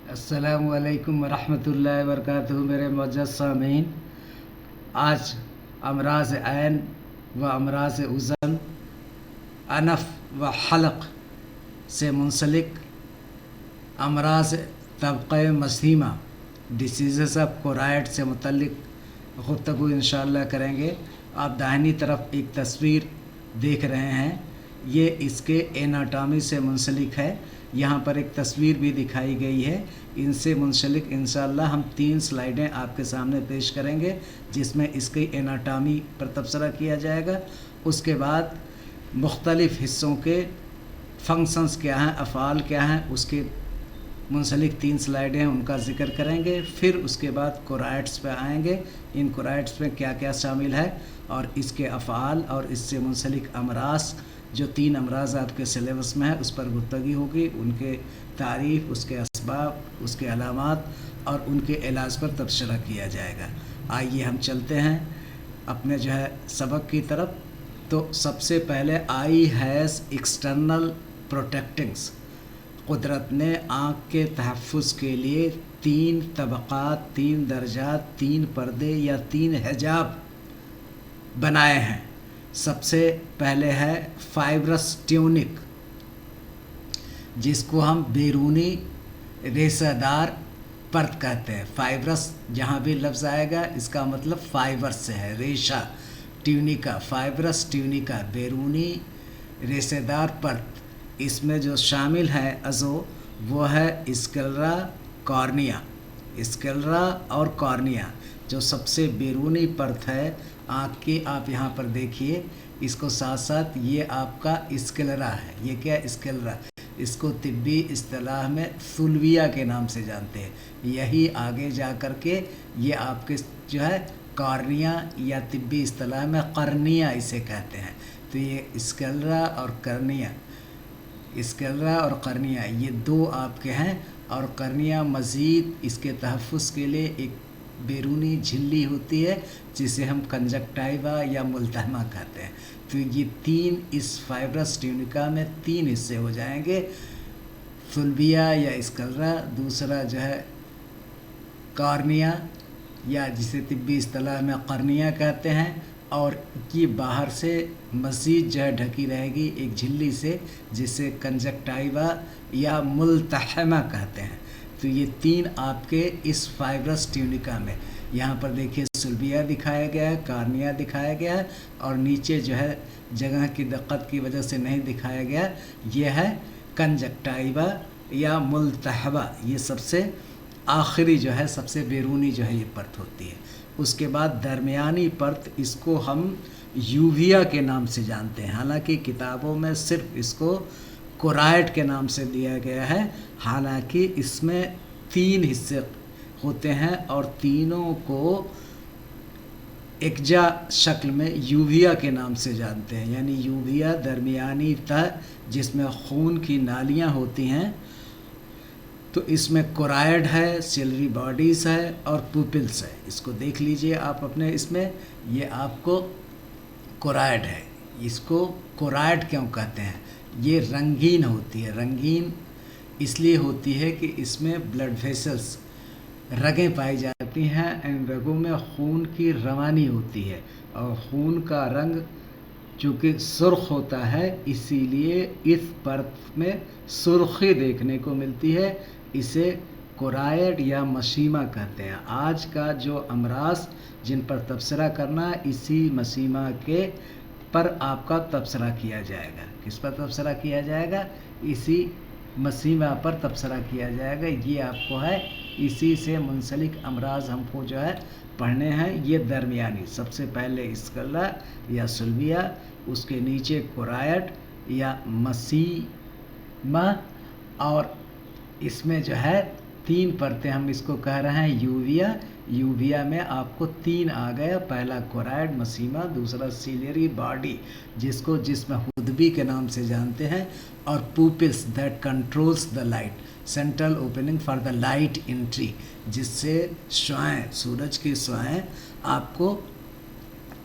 अस्सलामु अलैकुम वरहमतुल्लाहि वबरकातुहू। मेरे मुअज़्ज़ज़ सामीन, आज अमराज़ ऐन व अमराज़ उज़न, अनफ व हलक से मुंसलिक अमराज़ तबक़े मसीमा डिसीज़ ऑफ कोराइड से मुतल्लिक गुफ्तगू इंशाअल्लाह करेंगे। आप दाहिनी तरफ एक तस्वीर देख रहे हैं, ये इसके एनाटॉमी से मुंसलिक है। यहाँ पर एक तस्वीर भी दिखाई गई है। इनसे मुंसलिक इंशाअल्लाह हम 3 स्लाइडें आपके सामने पेश करेंगे, जिसमें इसकी एनाटॉमी पर तबसरा किया जाएगा। उसके बाद मुख्तलिफ़ हिस्सों के फंक्शंस क्या हैं, अफ़आल क्या हैं, उसके मुंसलिक 3 स्लाइडें हैं, उनका ज़िक्र करेंगे। फिर उसके बाद कोराइड्स पे आएंगे। इन कोराइड्स में क्या क्या शामिल है और इसके अफ़आल और इससे मुंसलिक अमराज़, जो 3 अमराज़ आपके सिलेबस में है, उस पर गुफ्तगी होगी। उनके तारीफ़, उसके असबाब, उसके अलामात और उनके इलाज पर तबसरा किया जाएगा। आइए हम चलते हैं अपने सबक की तरफ। तो सबसे पहले आई हैज़ एक्सटर्नल प्रोटेक्टिंग्स। कुदरत ने आँख के तहफ़्फ़ुज़ के लिए 3 तबक़ात, 3 दर्जात, 3 पर्दे या 3 हिजाब बनाए हैं। सबसे पहले है फाइब्रस ट्यूनिक, जिसको हम बैरूनी रेशेदार परत कहते हैं। फाइब्रस जहाँ भी लफ्ज़ आएगा इसका मतलब फाइबर से है, रेशा। ट्यूनिका, फाइब्रस ट्यूनिका, बैरूनी रेशेदार परत। इसमें जो शामिल है अज़ो, वो है स्क्लेरा कॉर्निया। स्क्लेरा और कॉर्निया जो सबसे बैरूनी परत है आँख की, आप यहाँ पर देखिए, इसको साथ साथ ये आपका स्क्लेरा है। ये क्या है? स्क्लेरा। इसको तिब्बी इस्तिलाह में सुल्विया के नाम से जानते हैं। यही आगे जा कर के ये आपके कॉर्निया या तिब्बी इस्तिलाह में कर्निया इसे कहते हैं। तो ये स्क्लेरा और कर्निया, स्क्लेरा और कर्निया ये 2 आपके हैं। और कर्निया मज़ीद इसके तहफ़्फ़ुज़ के लिए एक बैरूनी झिल्ली होती है, जिसे हम कंजक्टाइवा या मुल्तहमा कहते हैं। तो ये 3 इस फाइब्रस ट्यूनिका में 3 हिस्से हो जाएंगे। सुल्बिया या स्क्लेरा, दूसरा कॉर्निया या जिसे तिब्बी इस्तिलाह में कर्निया कहते हैं, और ये बाहर से मज़ीद ढकी रहेगी एक झिल्ली से, जिसे कंजक्टाइवा या मुल्तहमा कहते हैं। तो ये 3 आपके इस फाइब्रस ट्यूनिका में, यहाँ पर देखिए सुल्बिया दिखाया गया है, कार्निया दिखाया गया है, और नीचे जगह की दिक्कत की वजह से नहीं दिखाया गया, ये है कंजक्टाइवा या मुल्तहबा। ये सबसे आखिरी सबसे बैरूनी ये परत होती है। उसके बाद दरमियानी परत, इसको हम यूविया के नाम से जानते हैं। हालांकि किताबों में सिर्फ इसको कोराइड के नाम से दिया गया है। हालांकि इसमें 3 हिस्से होते हैं और तीनों को एकजा शक्ल में यूविया के नाम से जानते हैं। यानी यूविया दरमियानी तह, जिसमें खून की नालियां होती हैं। तो इसमें कोराइड है, सिलरी बॉडीज़ है और पुपिल्स है। इसको देख लीजिए आप अपने इसमें, ये आपको कोराइड है। इसको कोराइड क्यों कहते हैं? ये रंगीन होती है। रंगीन इसलिए होती है कि इसमें ब्लड वेसल्स, रगें पाई जाती हैं। इन रगों में खून की रवानी होती है, और खून का रंग चूँकि सुर्ख होता है, इसीलिए इस परत में सुर्खी देखने को मिलती है। इसे कोराइड या मसीमा कहते हैं। आज का जो अमराज जिन पर तबसरा करना है, इसी मसीमा के पर आपका तबसरा किया जाएगा। किस पर तबसरा किया जाएगा? इसी मसीमा पर तबसरा किया जाएगा। ये आपको है, इसी से मुंसलिक अमराज हमको पढ़ने हैं। ये दरमियानी, सबसे पहले स्क्लेरा या सुल्बिया, उसके नीचे कोराइड या मसीमा, और इसमें 3 परतें हम इसको कह रहे हैं यूविया। यूविया में आपको 3 आ गया, पहला कोराइड मसीमा, दूसरा सिलरी बॉडी जिसमें हुदबी के नाम से जानते हैं, और pupils that controls the light, central opening for the light entry, जिससे श्वाएँ, सूरज की श्वाएँ आपको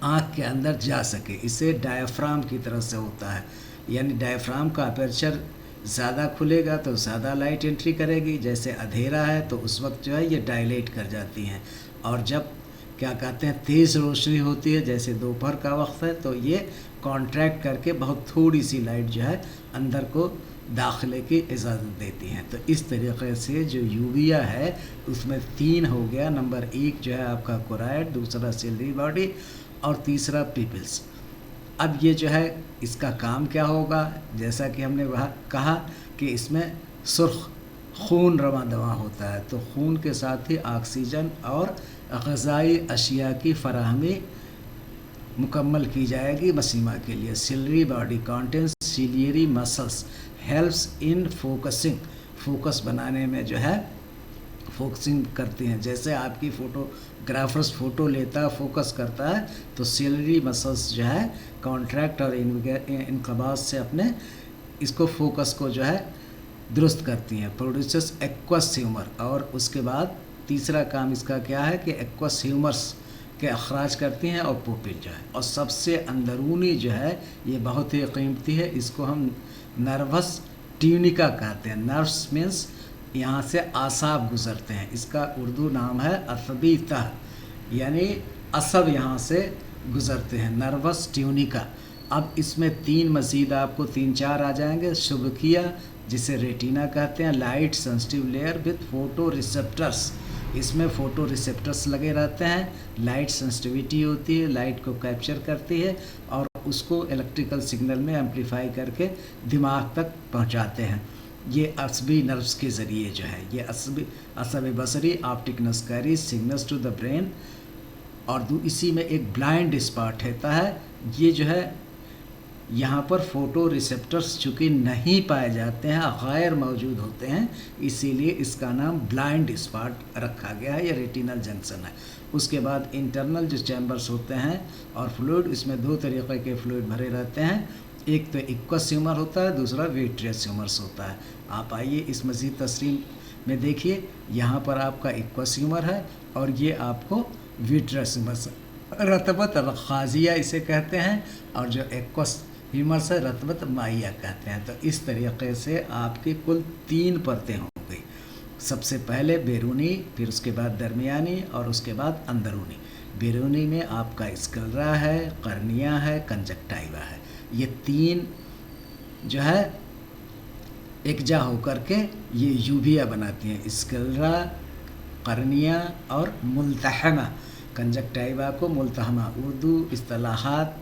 आँख के अंदर जा सके। इसे डायफ्राम की तरह से होता है। यानी डायफ्राम का अपर्चर ज़्यादा खुलेगा तो ज़्यादा लाइट एंट्री करेगी, जैसे अंधेरा है तो उस वक्त जो है ये डायलेट कर जाती हैं, और जब क्या कहते हैं तेज़ रोशनी होती है जैसे दोपहर का वक्त है तो ये कॉन्ट्रैक्ट करके बहुत थोड़ी सी लाइट जो है अंदर को दाखिले की इजाज़त देती हैं। तो इस तरीक़े से जो यूविया है उसमें 3 हो गया। नंबर 1 जो है आपका कोराइड, दूसरा सिलरी बॉडी और तीसरा पीपल्स। अब ये जो है इसका काम क्या होगा, जैसा कि हमने वह कहा कि इसमें सुर्ख खून रवां दवां होता है, तो खून के साथ ही ऑक्सीजन और ग़िज़ाई अशिया की फराहमी मुकम्मल की जाएगी मसीमा के लिए। Ciliary body contents ciliary muscles helps in focusing, focus बनाने में जो है फोकसिंग करती हैं। जैसे आपकी फोटोग्राफर्स फ़ोटो लेता है, फोकस करता है, तो सिलरी मसल्स जो है कॉन्ट्रैक्ट और इनकबाज से अपने इसको फोकस को जो है दुरुस्त करती हैं। प्रोड्यूसर्स एक्वस ह्यूमर, और उसके बाद तीसरा काम इसका क्या है कि एक्वस ह्यूमर्स के अखराज करती हैं और पुपिल जो है, और सबसे अंदरूनी जो है ये बहुत ही कीमती है, इसको हम नर्वस ट्यूनिका कहते हैं। नर्व्स मीन्स यहाँ से आसाब गुज़रते हैं, इसका उर्दू नाम है असबी तह, यानी असब यहाँ से गुज़रते हैं, नर्वस ट्यूनिका। अब इसमें 3 मज़ीद आपको 3-4 आ जाएंगे। शुबकिया जिसे रेटिना कहते हैं, light sensitive layer with photo receptors, इसमें फ़ोटो रिसेप्टर्स लगे रहते हैं, लाइट सेंसिटिविटी होती है, लाइट को कैप्चर करती है और उसको इलेक्ट्रिकल सिग्नल में एम्पलीफाई करके दिमाग तक पहुंचाते हैं। ये असबी नर्व्स के ज़रिए जो है ये असब बसरी optic nerves carry signals to the brain, और इसी में एक ब्लाइंड स्पॉट होता है। ये जो है यहाँ पर फ़ोटो रिसेप्टर्स चूँकि नहीं पाए जाते हैं, गैर मौजूद होते हैं, इसीलिए इसका नाम ब्लाइंड स्पॉट रखा गया है। ये रेटिनल जंक्शन है। उसके बाद इंटरनल जो चैम्बर्स होते हैं और फ्लूइड, इसमें 2 तरीक़े के फ्लूइड भरे रहते हैं, एक तो एक्वस ह्यूमर होता है, दूसरा विट्रियस ह्यूमर्स होता है। आप आइए इस मज़ीद तस्रीम में देखिए, यहाँ पर आपका एक्वस ह्यूमर है और ये आपको विट्रियस ह्यूमर्स, रतबत रखाजिया इसे कहते हैं, और जो एक्वस ह्यूमर से रतबत माइया कहते हैं। तो इस तरीक़े से आपकी कुल 3 परतें होंगी, सबसे पहले बैरूनी, फिर उसके बाद दरमियानी और उसके बाद अंदरूनी। बैरूनी में आपका स्क्लेरा है, कर्निया है, कंजक्टाइवा है। ये 3 जो है एकजा होकर के ये यूविया बनाती हैं, स्क्लेरा, कर्निया और मुल्तहमा। कंजक्टाइवा को मुल्तहमा, उर्दू इस्तिलाहात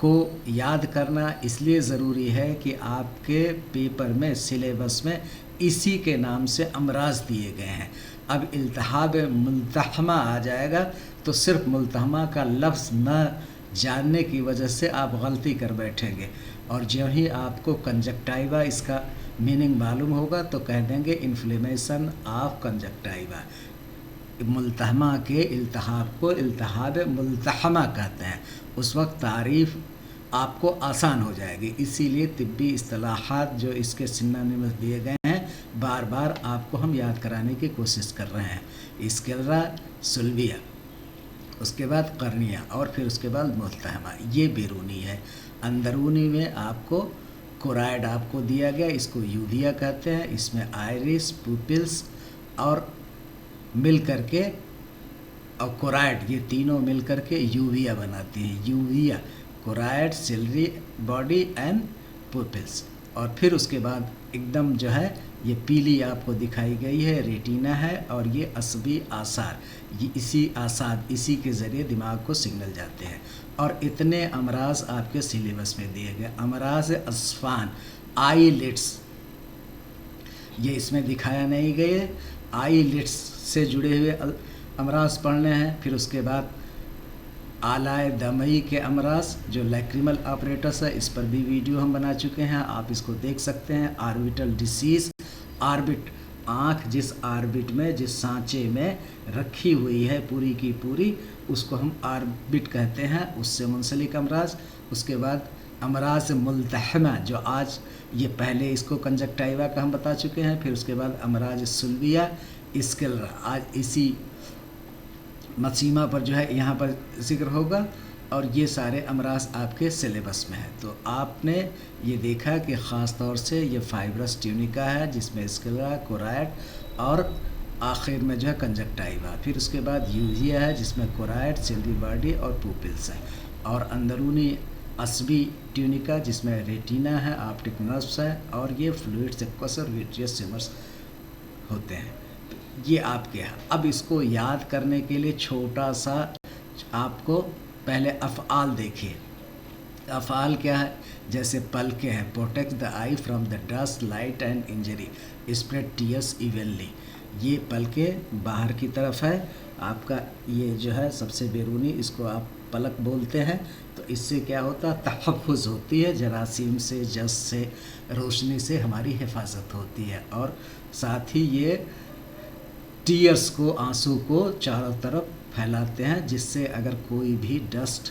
को याद करना इसलिए ज़रूरी है कि आपके पेपर में सिलेबस में इसी के नाम से अमराज दिए गए हैं। अब इल्तिहाब मुल्तहमा आ जाएगा तो सिर्फ मुल्तहमा का लफ्ज़ न जानने की वजह से आप गलती कर बैठेंगे, और जब ही आपको कंजक्टाइवा इसका मीनिंग मालूम होगा तो कह देंगे इन्फ्लेमेशन ऑफ कंजक्टाइवा। मुल्तहमा के इल्तिहाब को इल्तिहाब मुल्तहमा कहते हैं। उस वक्त तारीफ़ आपको आसान हो जाएगी, इसीलिए तिब्बी इस्तिलाहात जो इसके सिनोनिम्स दिए गए हैं बार बार आपको हम याद कराने की कोशिश कर रहे हैं। स्क्लेरा, सुल्विया, उसके बाद कर्निया और फिर उसके बाद मुल्तहमा, ये बैरूनी है। अंदरूनी में आपको कोराइड आपको दिया गया, इसको यूविया कहते हैं। इसमें आइरिस, पुपिल्स और मिल करके और कोराइड, ये तीनों मिल करके यूविया बनाती हैं। Uvea, choroid, ciliary body and pupils. और फिर उसके बाद एकदम जो है ये पीली आपको दिखाई गई है, रेटिना है, और ये असबी आसार, ये इसी के ज़रिए दिमाग को सिग्नल जाते हैं। और इतने अमराज आपके सिलेबस में दिए गए। अमराज अस्फान, आई लिड्स, ये इसमें दिखाया नहीं गए। आई लिड्स से जुड़े हुए अमराज पढ़ने हैं। फिर उसके बाद आलाए दमई के अमराज जो लैक्रिमल ऑपरेटर्स है, इस पर भी वीडियो हम बना चुके हैं, आप इसको देख सकते हैं। ऑर्बिटल डिसीज़, ऑर्बिट, आँख जिस ऑर्बिट में, जिस सांचे में रखी हुई है पूरी की पूरी, उसको हम ऑर्बिट कहते हैं, उससे मुंसलिक अमराज। उसके बाद अमराज मुल्तहमा, जो आज ये पहले इसको कंजक्टाइवा का हम बता चुके हैं। फिर उसके बाद अमराज सुल्विया, स्क्लेरा, आज इसी मसीमा पर जो है यहाँ पर जिक्र होगा। اور یہ سارے امراض آپ کے سلیبس میں ہیں. تو آپ نے یہ دیکھا کہ خاص طور سے یہ فائبرس ٹیونیکا ہے جس میں اسکلرا، کورائڈ اور آخر میں جو ہے کنجکٹائیوا. پھر اس کے بعد یوویا ہے جس میں کورائڈ، سیلری باڈی اور پوپلس ہیں. اور اندرونی عصبی ٹیونیکا جس میں ریٹینا ہے، آپٹک نروس ہے اور یہ فلوئڈ ایکوس اور ویٹریس سیمرس ہوتے ہیں. یہ آپ کے ہیں. اب اس کو یاد کرنے کے لیے چھوٹا سا آپ کو پہلے افعال دیکھیے. افعال کیا ہے؟ جیسے پلکیں ہیں، protect the eye from the dust, light and injury, spread tears evenly. یہ پلکیں باہر کی طرف ہے آپ کا، یہ جو ہے سب سے بیرونی، اس کو آپ پلک بولتے ہیں. تو اس سے کیا ہوتا ہے؟ تحفظ ہوتی ہے، جراثیم سے، جس سے، روشنی سے ہماری حفاظت ہوتی ہے. اور ساتھ ہی یہ ٹیئرس کو، آنسو کو چاروں طرف پھیلاتے ہیں، جس سے اگر کوئی بھی ڈسٹ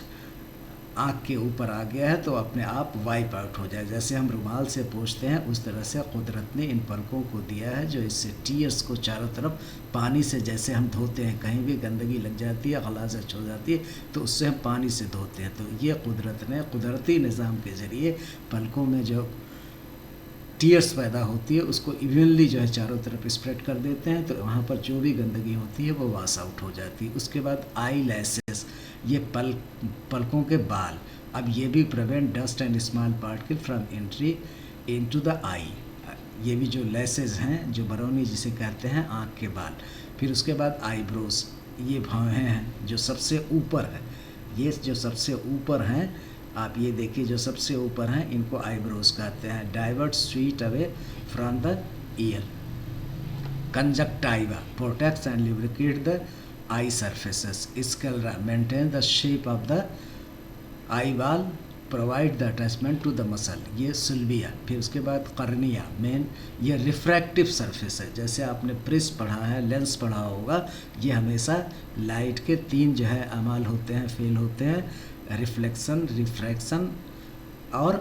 آنکھ کے اوپر آ گیا ہے تو اپنے آپ وائپ آؤٹ ہو جائے. جیسے ہم رومال سے پوچھتے ہیں اس طرح سے قدرت نے ان پلکوں کو دیا ہے جو اس سے ٹیئرس کو چاروں طرف پانی سے، جیسے ہم دھوتے ہیں، کہیں بھی گندگی لگ جاتی ہے، غلاظت ہو جاتی ہے تو اس سے ہم پانی سے دھوتے ہیں. تو یہ قدرت نے قدرتی نظام کے ذریعے پلکوں میں جو ٹیئرس پیدا ہوتی ہے اس کو ایونلی جو ہے چاروں طرف اسپریڈ کر دیتے ہیں. تو وہاں پر جو بھی گندگی ہوتی ہے وہ واس آؤٹ ہو جاتی ہے. اس کے بعد آئی لیسز، یہ پلکوں کے بال. اب یہ بھی prevent dust and small particle from entry into the eye. یہ بھی جو لیسز ہیں، جو برونی جسے کہتے ہیں، آنکھ کے بال. پھر اس کے بعد آئی بروز، یہ بھویں ہیں جو سب سے اوپر ہے. یہ جو سب سے اوپر ہیں، آپ یہ دیکھیے جو سب سے اوپر ہیں ان کو آئی بروز کہتے ہیں. Divert sweat away from the air. Conjunctiva protects and lubricate the eye surfaces. Sclera maintain the shape of the eye ball, provide the attachment to the muscle. یہ سلویا. پھر اس کے بعد قرنیا مین، یہ ریفریکٹیو سرفیس ہے. جیسے آپ نے پرس پڑھا ہے، لینس پڑھا ہوگا، یہ ہمیشہ لائٹ کے 3 جو ہے اعمال ہوتے ہیں، فیل ہوتے ہیں: ریفلیکشن، ریفریکشن اور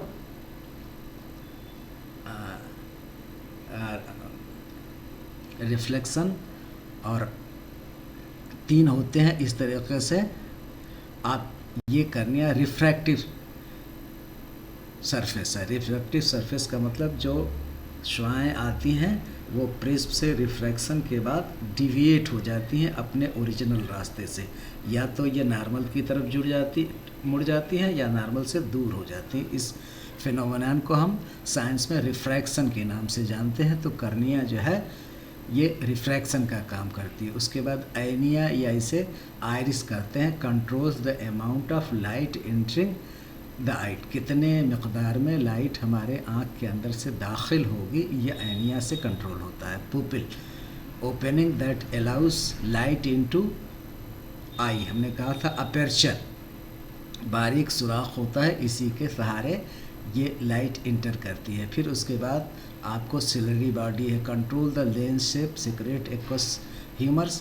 ریفلیکشن، اور 3 ہوتے ہیں. اس طریقے سے آپ یہ کرنیا ریفریکٹیو سرفیس ہے. ریفریکٹیو سرفیس کا مطلب جو شعاعیں آتی ہیں وہ پرزم سے ریفریکشن کے بعد ڈیویٹ ہو جاتی ہیں اپنے اوریجنل راستے سے. یا تو یہ نارمل کی طرف مڑ جاتی ہیں یا نارمل سے دور ہو جاتی ہیں. اس فینومینان کو ہم سائنس میں ریفریکشن کے نام سے جانتے ہیں. تو کرنیا جو ہے یہ ریفریکشن کا کام کرتی ہے. اس کے بعد اینیا یا اسے آئرس کرتے ہیں. Controls the amount of light entering the eye. کتنے مقدار میں لائٹ ہمارے آنکھ کے اندر سے داخل ہوگی، یہ اینیا سے کنٹرول ہوتا ہے. Pople opening that allows light into I. ہم نے کہا تھا اپیرچر، باریک سوراخ ہوتا ہے، اسی کے سہارے یہ لائٹ انٹر کرتی ہے. پھر اس کے بعد آپ کو سیلری باڈی ہے. Control the lens shape, secrete aqueous humours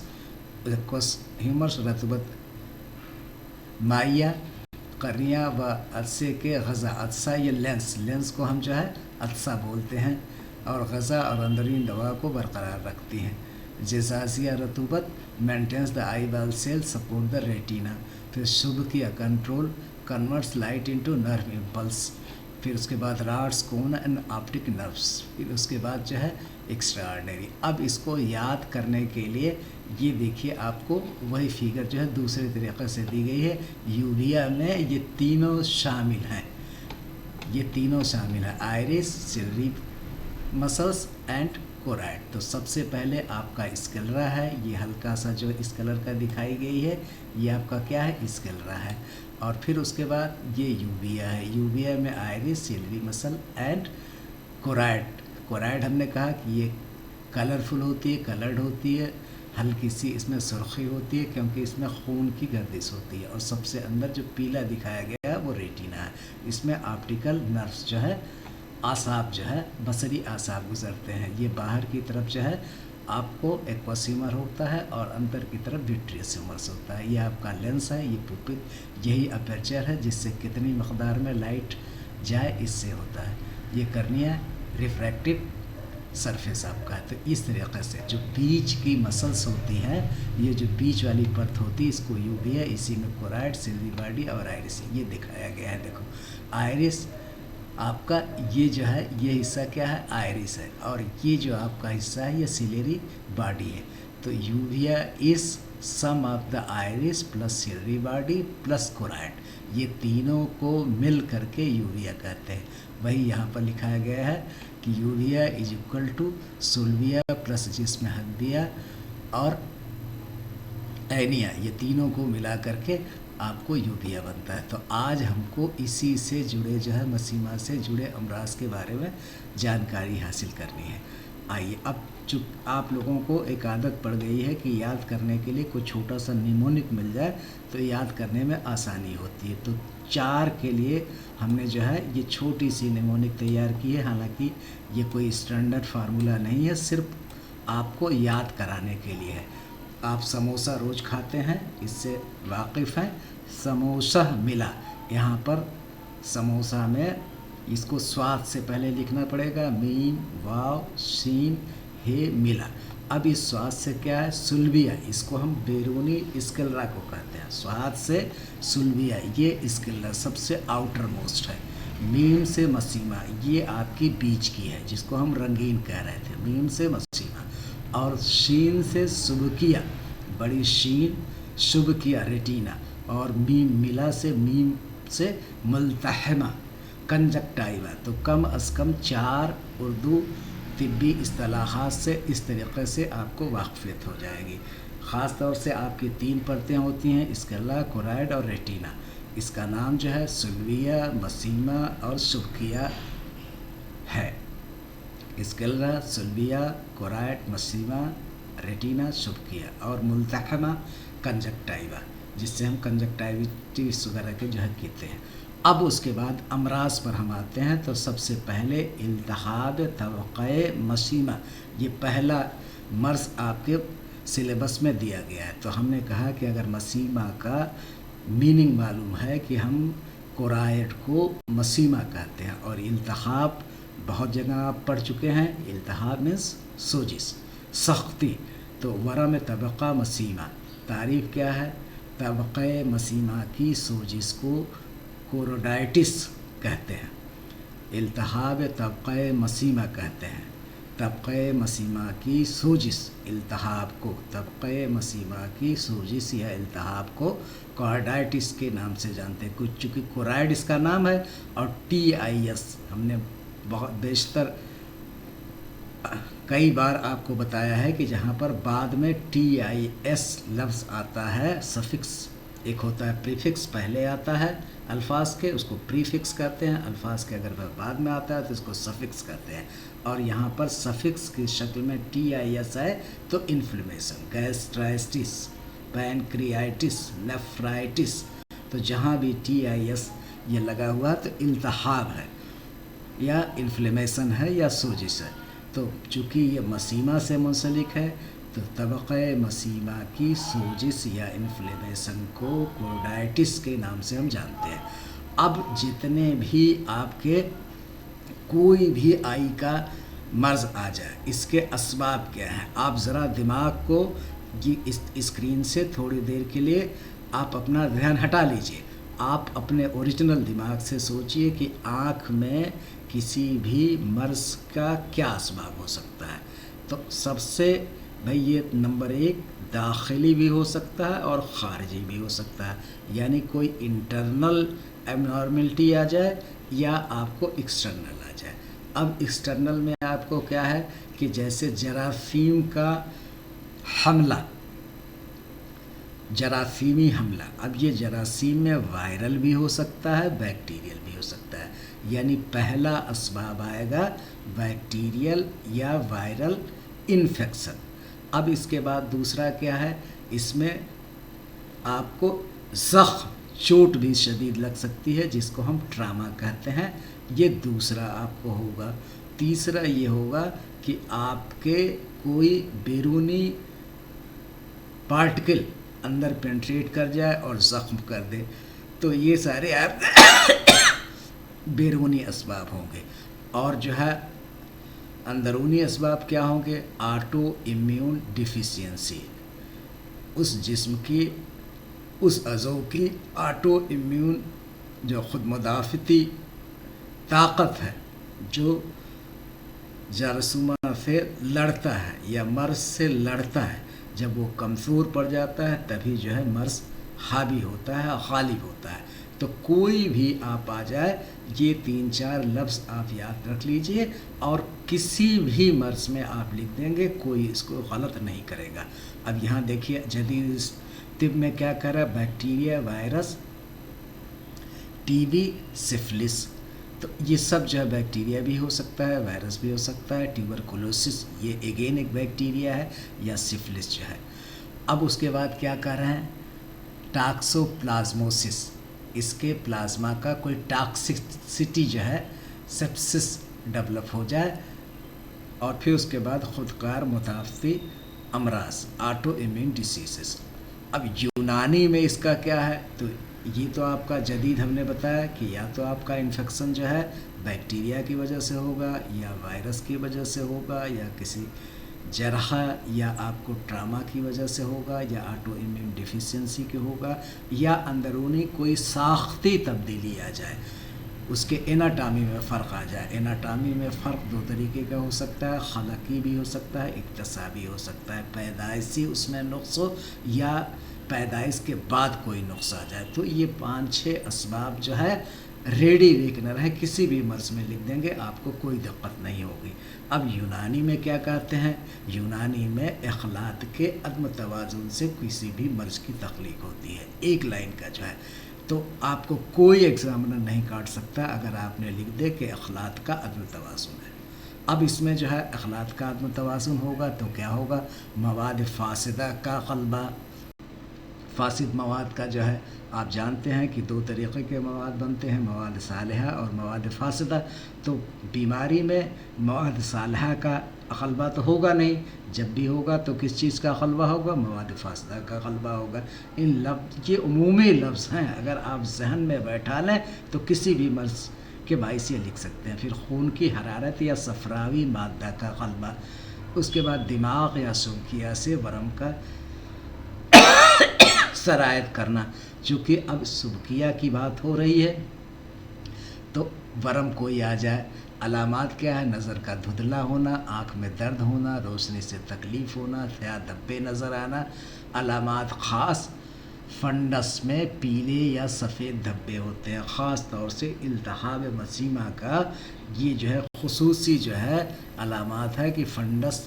رطوبت مائع. قرنیہ و عدسے کے غذا. عدسہ یہ لینس کو ہم جو ہے عدسہ بولتے ہیں، اور غذا اور اندرونی دوا کو برقرار رکھتی ہیں. جزازیہ رطوبت maintains the eye ball cell, support the retina. پھر شبکیہ control converts light into nerve impulse. پھر اس کے بعد راڈس، کون اینڈ آپٹک نروس. پھر اس کے بعد جو ہے ایکسٹرا آرڈنری. اب اس کو یاد کرنے کے لیے یہ دیکھیے آپ کو وہی فگر جو ہے دوسرے طریقے سے دی گئی ہے. یوویا میں یہ تینوں شامل ہیں، یہ تینوں شامل ہیں: آئرس، سیلری مسلس اینڈ کورائڈ. تو سب سے پہلے آپ کا اسکلرا ہے. یہ ہلکا سا جو اس کلر کا دکھائی گئی ہے یہ آپ کا کیا ہے؟ اسکلرا ہے. اور پھر اس کے بعد یہ یوویا ہے. یوویا میں آئرس، سیلری مسل اینڈ کورائڈ. کورائڈ ہم نے کہا کہ یہ کلرفل ہوتی ہے، کلرڈ ہوتی ہے، ہلکی سی اس میں سرخی ہوتی ہے کیونکہ اس میں خون کی گردش ہوتی ہے. اور سب سے اندر جو پیلا دکھایا گیا ہے وہ ریٹینا ہے. اس میں آپٹیکل نروس جو ہے، اعصاب جو ہے، بصری اعصاب گزرتے ہیں. یہ باہر کی طرف جو ہے آپ کو ایکوس ہیومر ہوتا ہے اور اندر کی طرف ویٹریس ہیومرس ہوتا ہے. یہ آپ کا لینس ہے. یہ پوپل، یہی اپیرچر ہے جس سے کتنی مقدار میں لائٹ جائے اس سے ہوتا ہے. یہ کرنیا ریفریکٹیو सरफेस आपका है। तो इस तरीक़े से जो बीच की मसल्स होती हैं, ये जो बीच वाली परत होती है, इसको यूविया, इसी में कोराइड, सिल्वी बॉडी और आयरिस ये दिखाया गया है। देखो आयरिस आपका ये जो है, ये हिस्सा क्या है, आयरिस है, और ये जो आपका हिस्सा है ये सिलेरी बॉडी है। तो uvea is sum of the iris plus ciliary body plus choroid, ये तीनों को मिल करके यूविया कहते हैं। वही यहाँ पर लिखाया गया है कि यूविया इज इक्वल टू सुल्विया प्लस जिसमें हद्दिया और एनिया, ये तीनों को मिला करके आपको यूविया बनता है। तो आज हमको इसी से जुड़े जो है मसीमा से जुड़े अमराज के बारे में जानकारी हासिल करनी है। आइए, अब चूँकि आप लोगों को एक आदत पड़ गई है कि याद करने के लिए कोई छोटा सा निमोनिक मिल जाए तो याद करने में आसानी होती है। तो 4 के लिए हमने जो है ये छोटी सी निमोनिक तैयार की है। हालांकि ये कोई स्टैंडर्ड फार्मूला नहीं है, सिर्फ आपको याद कराने के लिए है। आप समोसा रोज़ खाते हैं, इससे वाकिफ़ हैं। समोसा मिला, यहाँ पर समोसा में इसको स्वाद से पहले लिखना पड़ेगा, मीम वाव शीन हे मिला। अब इस स्वाद से क्या है, सुल्बिया, इसको हम बैरूनी स्केलरा को कहते हैं। स्वाद से सुल्बिया, ये स्केलरा सबसे आउटर मोस्ट है। मीम से मसीमा, ये आपकी बीच की है, जिसको हम रंगीन कह रहे थे, मीम से मसीमा। और शीन से सुबकिया, बड़ी शीन, शुबकिया रेटिना, और मीम मिला से, मीम से मुल्तहमा कंजक्टाइवा। तो कम अज़ कम 4 उर्दू तिब्बी इस्तिलाहात से इस तरीक़े से आपको वाक़फ़ियत हो जाएगी। ख़ास तौर से आपकी 3 परतें होती हैं, स्केला, कोराइड और रेटिना। इसका नाम जो है सुल्विया, मसीमा और शुबकिया है। स्केला, सुल्विया, कोराइड, मसीमा, रेटिना, शुबकिया और मुल्तहमा कंजक्टाइवा, जिससे हम कंजक्टाइविटिस वगैरह के जो है कहते हैं। अब उसके बाद अमराज पर हम आते हैं। तो सबसे पहले इल्तिहाब तबक़े मसीमा, ये पहला मर्ज़ आपके सिलेबस में दिया गया है। तो हमने कहा कि अगर मसीमा का मीनिंग मालूम है कि हम कोराइड को मसीमा कहते हैं, और इल्तिहाब बहुत जगह आप पढ़ चुके हैं। इल्तिहाब मीन्स सोजिश, सख्ती। तो वरा में तबक़ा मसीमा, तारीफ़ क्या है, तबक़े मसीमा की सोजिश को कोरोडाइटिस कहते हैं। इल्तिहाब तबक़े मसीमा कहते हैं। तबक़े मसीमा की सोजिश, इल्तिहाब को, तबक़े मसीमा की सोजिश या इल्तिहाब को कोरोडाइटिस के नाम से जानते हैं। कुछ चूँकि कोराइड इसका नाम है, और TIS हमने बहुत बेशतर कई बार आपको बताया है कि जहाँ पर बाद में TIS लफ्ज़ आता है, सफ़िक्स एक होता है, प्रीफिक्स पहले आता है अल्फाज के, उसको प्रीफिक्स कहते हैं। अल्फाज के अगर वह बाद में आता है तो इसको सफ़िक्स कहते हैं। और यहाँ पर सफ़िक्स की शक्ल में TIS है, तो इन्फ्लेमेशन, गैस्ट्राइटिस, पैनक्रियाटिस, नेफ्राइटिस, तो जहाँ भी TIS ये लगा हुआ तो इल्तिहाब है या इन्फ्लेमेशन है या सोजिश है। तो चूँकि ये मसीमा से मुंसलिक है, तो तबक़े मसीमा की सोजिश या इन्फ्लेमेशन को कोरोडाइटिस के नाम से हम जानते हैं। अब जितने भी आपके कोई भी आई का मर्ज़ आ जाए, इसके असबाब क्या हैं, आप ज़रा दिमाग को इस स्क्रीन से थोड़ी देर के लिए आप अपना ध्यान हटा लीजिए। आप अपने ओरिजिनल दिमाग से सोचिए कि आँख में किसी भी मर्ज़ का क्या असबाब हो सकता है। तो सबसे भाई ये नंबर 1 दाखिली भी हो सकता है और ख़ारिजी भी हो सकता है, यानी कोई इंटरनल एबनॉर्मलिटी आ जाए या आपको एक्सटर्नल आ जाए। अब एक्सटर्नल में आपको क्या है कि जैसे जरासीम का हमला, जरासीमी हमला। अब ये जरासीम में वायरल भी हो सकता है, बैक्टीरियल भी हो सकता है, यानी पहला असबाब आएगा बैक्टीरियल या वायरल इन्फेक्शन। अब इसके बाद दूसरा क्या है, इसमें आपको ज़ख्म, चोट भी शदीद लग सकती है, जिसको हम ट्रामा कहते हैं, ये दूसरा आपको होगा। तीसरा ये होगा कि आपके कोई बैरूनी पार्टिकल अंदर पेंट्रेट कर जाए और ज़ख्म कर दे, तो ये सारे आप बैरूनी असबाब होंगे। और जो है اندرونی اسباب کیا ہوں گے؟ آٹو امیون ڈیفیشینسی، اس جسم کی، اس عضو کی آٹو امیون جو خود مدافعتی طاقت ہے، جو جراثیموں سے لڑتا ہے یا مرض سے لڑتا ہے، جب وہ کمزور پڑ جاتا ہے تبھی جو ہے مرض حاوی ہوتا ہے اور غالب ہوتا ہے۔ تو کوئی بھی آپ آ جائے، یہ 3-4 لفظ آپ یاد رکھ لیجئے اور کسی بھی مرض میں آپ لکھ دیں گے، کوئی اس کو غلط نہیں کرے گا۔ اب یہاں دیکھیے جدید طب میں کیا کر رہا ہے، بیکٹیریا، وائرس، ٹی بی، سفلس، تو یہ سب جو ہے بیکٹیریا بھی ہو سکتا ہے، وائرس بھی ہو سکتا ہے، ٹیوبرکلوسس یہ اگین ایک بیکٹیریا ہے، یا سفلس جو ہے۔ اب اس کے بعد کیا کر رہے ہیں، ٹاکسوپلازموسس، اس کے پلازما کا کوئی ٹاکسیسٹی جو ہے، سیپسس ڈیولپ ہو جائے، اور پھر اس کے بعد خودکار متعفی امراض، آٹو امیون ڈیسیزز۔ اب یونانی میں اس کا کیا ہے، تو یہ تو آپ کا جدید ہم نے بتایا کہ یا تو آپ کا انفیکشن جو ہے بیکٹیریا کی وجہ سے ہوگا، یا وائرس کی وجہ سے ہوگا، یا کسی جرح یا آپ کو ٹراما کی وجہ سے ہوگا، یا آٹو امیون ڈیفیشنسی کی ہوگا، یا اندرونی کوئی ساختی تبدیلی آ جائے، اس کے اناٹامی میں فرق آ جائے۔ اناٹامی میں فرق 2 طریقے کا ہو سکتا ہے، خلقی بھی ہو سکتا ہے، اکتسابی ہو سکتا ہے، پیدائشی اس میں نقص ہو، یا پیدائش کے بعد کوئی نقص آ جائے۔ تو یہ 5-6 اسباب جو ہے ریڈی ویکنر ہے، کسی بھی مرض میں لکھ دیں گے، آپ کو کوئی دقت نہیں ہوگی۔ اب یونانی میں کیا کہتے ہیں، یونانی میں اخلاط کے عدم توازن سے کسی بھی مرض کی تخلیق ہوتی ہے، ایک لائن کا جو ہے، تو آپ کو کوئی ایگزامنر نہیں کاٹ سکتا اگر آپ نے لکھ دے کہ اخلاط کا عدم توازن ہے۔ اب اس میں جو ہے اخلاط کا عدم توازن ہوگا تو کیا ہوگا، مواد فاسدہ کا غلبہ۔ فاسد مواد کا جو ہے آپ جانتے ہیں کہ 2 طریقے کے مواد بنتے ہیں، مواد صالحہ اور مواد فاسدہ۔ تو بیماری میں مواد صالحہ کا غلبہ تو ہوگا نہیں، جب بھی ہوگا تو کس چیز کا غلبہ ہوگا، مواد فاسدہ کا غلبہ ہوگا۔ ان لفظ یہ عمومی لفظ ہیں، اگر آپ ذہن میں بیٹھا لیں تو کسی بھی مرض کے باعث یہ لکھ سکتے ہیں۔ پھر خون کی حرارت یا صفراوی مادہ کا غلبہ، اس کے بعد دماغ یا سوکھیا سے ورم کا سرایت کرنا، چونکہ اب سبکیہ کی بات ہو رہی ہے تو ورم کوئی آ جائے۔ علامات کیا ہے، نظر کا دھندلا ہونا، آنکھ میں درد ہونا، روشنی سے تکلیف ہونا، سیاہ دھبے نظر آنا۔ علامات خاص، فنڈس میں پیلے یا سفید دھبے ہوتے ہیں، خاص طور سے التہاب مسیمہ کا یہ جو ہے خصوصی جو ہے علامات ہے کہ فنڈس،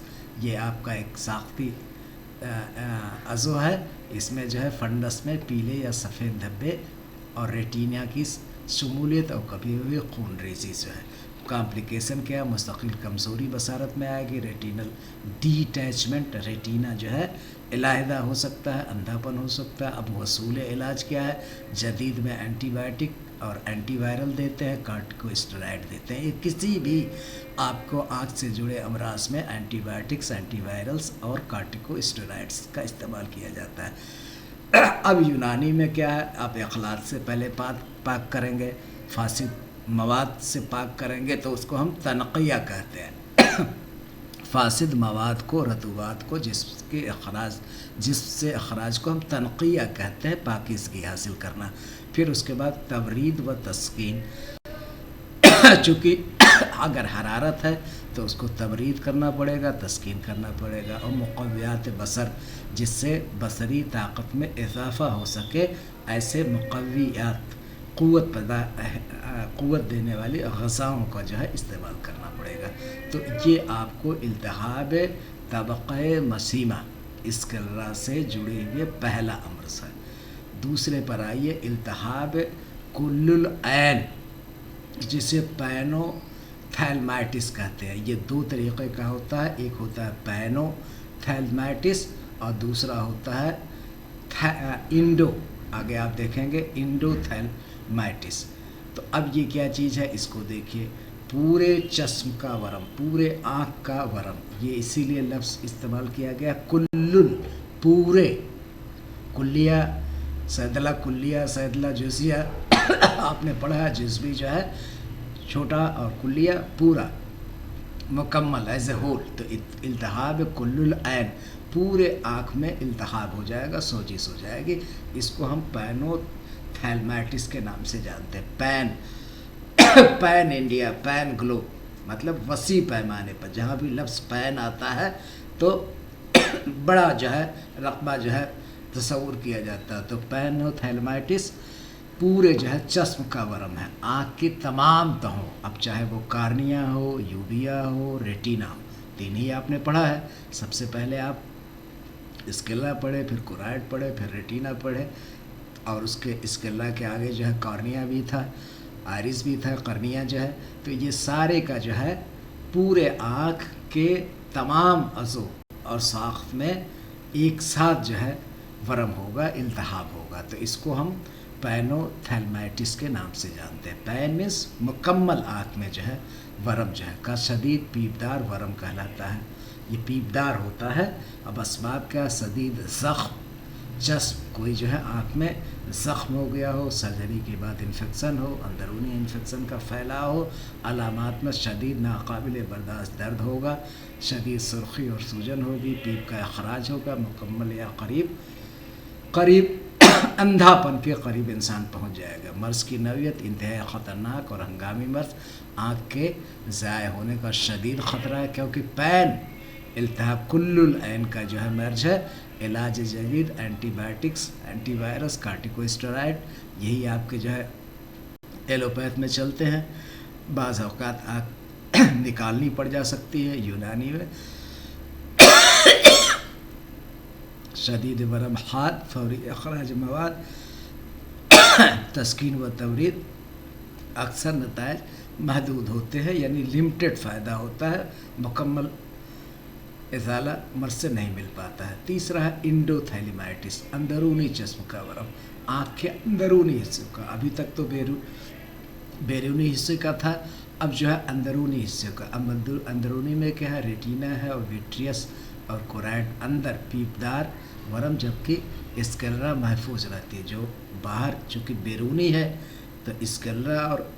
یہ آپ کا ایک ساختی عضو ہے، اس میں جو ہے فنڈس میں پیلے یا سفید دھبے اور ریٹینا کی شمولیت اور کبھی ہوئی خون ریزی جو ہے۔ کمپلیکیشن کیا، مستقل کمزوری بصارت میں آئے گی، ریٹینل ڈی اٹیچمنٹ، ریٹینا جو ہے علیحدہ ہو سکتا ہے، اندھا پن ہو سکتا ہے۔ اب وصول علاج کیا ہے، جدید میں اینٹی بائیوٹک اور اینٹی وائرل دیتے ہیں، کارٹیکوسٹیرائڈ دیتے ہیں۔ یہ کسی بھی آپ کو آنکھ سے جڑے امراض میں اینٹی بائیوٹکس، اینٹی وائرلس اور کارٹیکوسٹیرائڈس کا استعمال کیا جاتا ہے۔ اب یونانی میں کیا ہے، آپ اخلاط سے پہلے پاک کریں گے، فاسد مواد سے پاک کریں گے تو اس کو ہم تنقیہ کہتے ہیں۔ فاسد مواد کو، رطوبات کو، جس سے اخراج کو ہم تنقیہ کہتے ہیں، پاکیزگی حاصل کرنا۔ پھر اس کے بعد تبرید و تسکین، چونکہ اگر حرارت ہے تو اس کو تبرید کرنا پڑے گا، تسکین کرنا پڑے گا۔ اور مقویات بصر، جس سے بصری طاقت میں اضافہ ہو سکے، ایسے مقویات، قوت دینے والی غذاؤں کا جو ہے استعمال کرنا پڑے گا۔ تو یہ آپ کو التہاب طبقہ مسیمہ اسکلرا سے جڑے ہوئے پہلا امراض ہے۔ دوسرے پر آئیے، التہاب کل العین، جسے پینو تھیلمائٹس کہتے ہیں۔ یہ 2 طریقے کا ہوتا ہے، ایک ہوتا ہے پینو تھیلمائٹس اور دوسرا ہوتا ہے انڈو، آگے آپ دیکھیں گے انڈو تھیلمائٹس۔ تو اب یہ کیا چیز ہے، اس کو دیکھیے، پورے چشم کا ورم، پورے آنکھ کا ورم، یہ اسی لیے لفظ استعمال کیا گیا کلل، پورے، کلیہ صیدلہ، کلیہ صیدلہ جزیہ آپ نے پڑھا، جزوی جو ہے چھوٹا اور کلیہ پورا، मुकम्मल एज ए होल। तो इल्तहाब कुल्लुल ऐन, पूरे आँख में इल्तहाब हो जाएगा, सोजिश हो जाएगी। इसको हम पैनोथैल्माइटिस के नाम से जानते हैं। पैन इंडिया, पैन ग्लोब, मतलब वसी पैमाने पर। जहाँ भी लफ्ज़ पैन आता है तो बड़ा जो है रकबा जो है तस्वुर किया जाता है। तो पैनोथैल्माइटिस पूरे जो है चश्म का वरम है, आँख की तमाम तहों, अब चाहे वो कार्निया हो, यूविया हो, रेटिना हो। तीन ही आपने पढ़ा है। सबसे पहले आप स्केला पढ़े, फिर कोराइड पढ़े, फिर रेटिना पढ़े, और उसके स्केला के आगे जो है कार्निया भी था, आइरिस भी था, कर्निया जो है। तो ये सारे का जो है पूरे आँख के तमाम अज़ो और साख्त में एक साथ जो है वरम होगा, इल्तहाब होगा। तो इसको हम पैनोथैल्माइटिस के नाम से जानते हैं। पैन मीन्स मुकम्मल आँख में जो है वरम जो है का शदीद पीपदार वरम कहलाता है। ये पीपदार होता है। अब असबाब क्या? शदीद ज़ख्म, चस्प, कोई जो है आँख में ज़ख्म हो गया हो, सर्जरी के बाद इन्फेक्शन हो, अंदरूनी इन्फेक्शन का फैलाव हो, अलामात में शदीद नाकाबिल बर्दाश्त दर्द होगा, शदीद सुर्खी और सूजन होगी, पीप का अखराज होगा, मुकम्मल या करीब अंधापन के करीब इंसान पहुंच जाएगा। मर्ज़ की नौयत इंतहाई ख़तरनाक और हंगामी मर्ज़, आँख के ज़ाय होने का शदीद ख़तरा है, क्योंकि पैन इल्तिहाब कुल्लुल ऐन का जो है मर्ज है। इलाज जदीद एंटीबायोटिक्स, एंटीवायरस, कार्टिकोस्टेरॉइड, यही आपके जो है एलोपैथ में चलते हैं। बाज़ औक़ात आँख निकालनी पड़ जा सकती है यूनानी में। शदीद वरम हाद, फौरी अखराज मवाद, तस्कीन व तवरीद, अक्सर नताइज महदूद होते हैं, यानी लिमिटेड फ़ायदा होता है, मुकम्मल इज़ाला मर्ज़ से नहीं मिल पाता है। तीसरा है इंडोथैलेमाइटिस, अंदरूनी चश्म का वरम, आँख के अंदरूनी हिस्से का। अभी तक तो बैरूनी हिस्से का था, अब जो है अंदरूनी हिस्से का। अब अंदरूनी में क्या है? रेटिना है और विट्रियस और कोराइड, अंदर पीपदार वरम, जबकि स्क्लेरा महफूज रहती है। जो बाहर चूँकि बैरूनी है तो स्क्लेरा और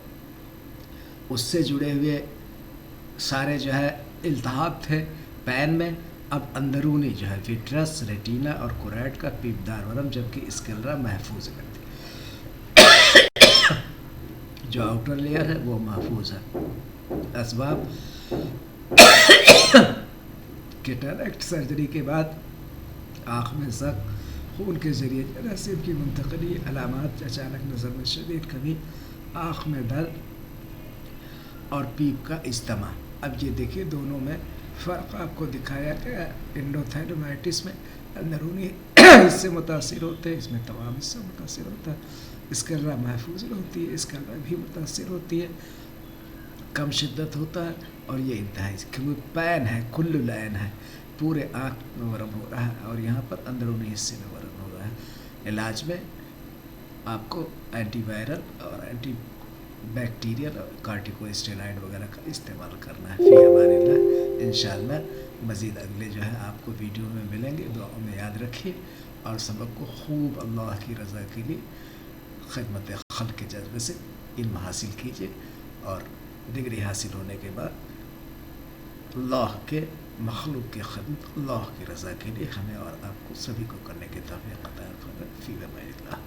उससे जुड़े हुए सारे जो है इल्तहाब थे पैन में। अब अंदरूनी जो है विट्रस, रेटिना और कोराइड का पीपदार वरम, जबकि स्क्लेरा महफूज रहती है। जो आउटर लेयर है वो महफूज है। असबाब कैटरेक्ट सर्जरी के बाद आँख में ज़ख्म, खून के ज़रिए जरासीम की मुंतकली, अलामात अचानक नज़र में शदीद कमी, आँख में दर्द और पीप का इज्तिमा। अब ये देखिए दोनों में फ़र्क आपको दिखाया गया। इंडोथैलेमाइटिस में अंदरूनी हिस्से मुतासिर होते हैं, इसमें तमाम हिस्सा मुतासिर होता है। स्क्लेरा महफूज होती है, स्क्लेरा भी मुतासिर होती है, कम शिद्दत होता है, और ये इंतहाई, क्योंकि पैन है, कुल्लुल ऐन है, पूरे आँख में वरम हो रहा है और यहाँ पर अंदरूनी हिस्से में वरम हो रहा है। इलाज में आपको एंटीवायरल और एंटी बैक्टीरियल और कार्टिकोस्टेरॉइड वगैरह का इस्तेमाल करना है। फ़ी अमानिल्लाह। इंशाअल्लाह मज़ीद अगले जो है आपको वीडियो में मिलेंगे। दुआओं में याद रखिए और सबक को खूब अल्लाह की रज़ा के लिए खिदमत खल्क़ के जज्बे से इल्म हासिल कीजिए, और डिग्री हासिल होने के बाद अल्लाह के मखलूक की खिदमत, अल्लाह की रज़ा के लिए हमें और आपको सभी को करने की तौफ़ीक़ अता फरमाए। फ़ी अमानिल्लाह।